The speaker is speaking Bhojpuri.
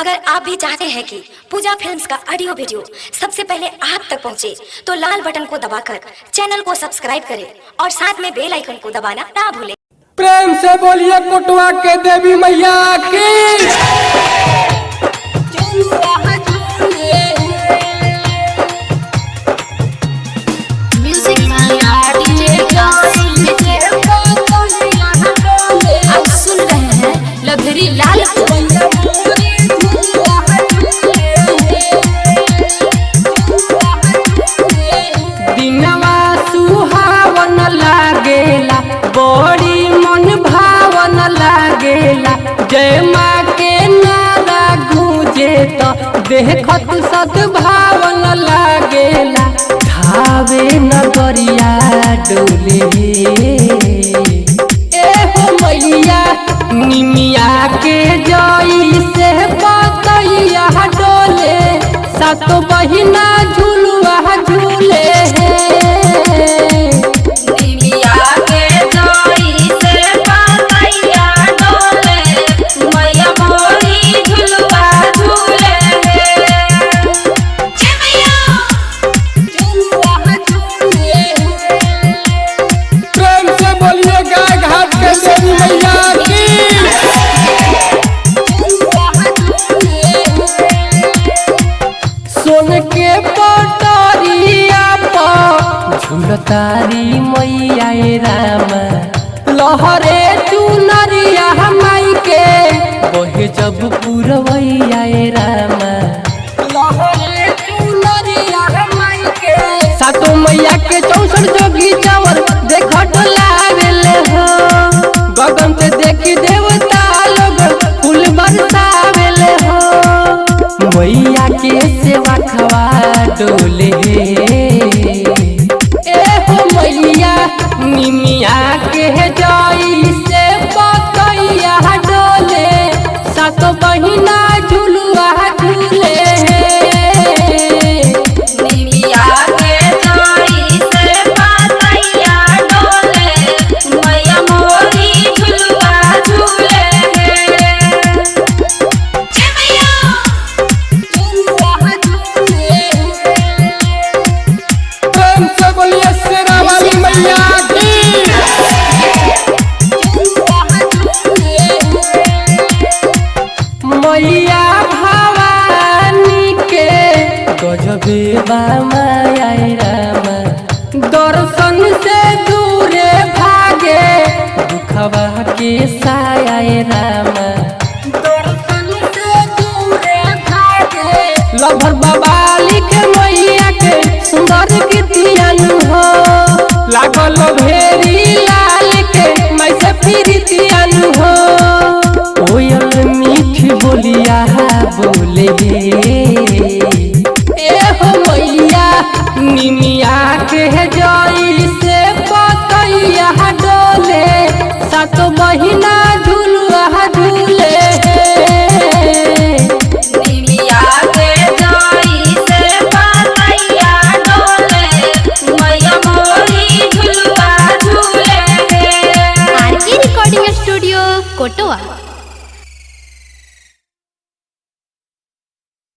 अगर आप भी चाहते हैं कि पूजा फिल्म्स का ऑडियो वीडियो सबसे पहले आप तक पहुंचे, तो लाल बटन को दबाकर चैनल को सब्सक्राइब करें और साथ में बेल आइकन को दबाना ना भूलें। प्रेम से बोलिए कोटवा के देवी मैया की। आप सुन रहे हैं लभरी लाल दिनवा सुहावन लागेला, बड़ी मन भावन लागेला। जय माँ के नारा गूंजे तो देखत सद्भावन लागेला। धावे नगरिया डोले एहो मैया, निमिया के जई से बतैया डोले। सातो बहिना झुलुआ झूले के पटरिया पर झुलतारी मैया रामा। लहरे चुनरिया माई के बहे जब पुरवैया रामा। लहरे चुनरिया माई के सातो मैया के 64 जोगी चावर देख डोलावेले हो। गगन से देखी देवता लोग फूल बरसावेले हो। मैया के सेवा खवा डोले एहो मैया, निमिया के जई से बतैया डोले। सातो बहिना झुलुआ झूले मैया भवानी के गजबे माया रामा। दर्शन से दूरे भागे दुखवा के साया रामा। दर्शन से दूरे भागे लभर बाबा लिखे मैया के सुंदर गीतियन हो। लागल भेरी लाल के मैं से फिरतियन हो।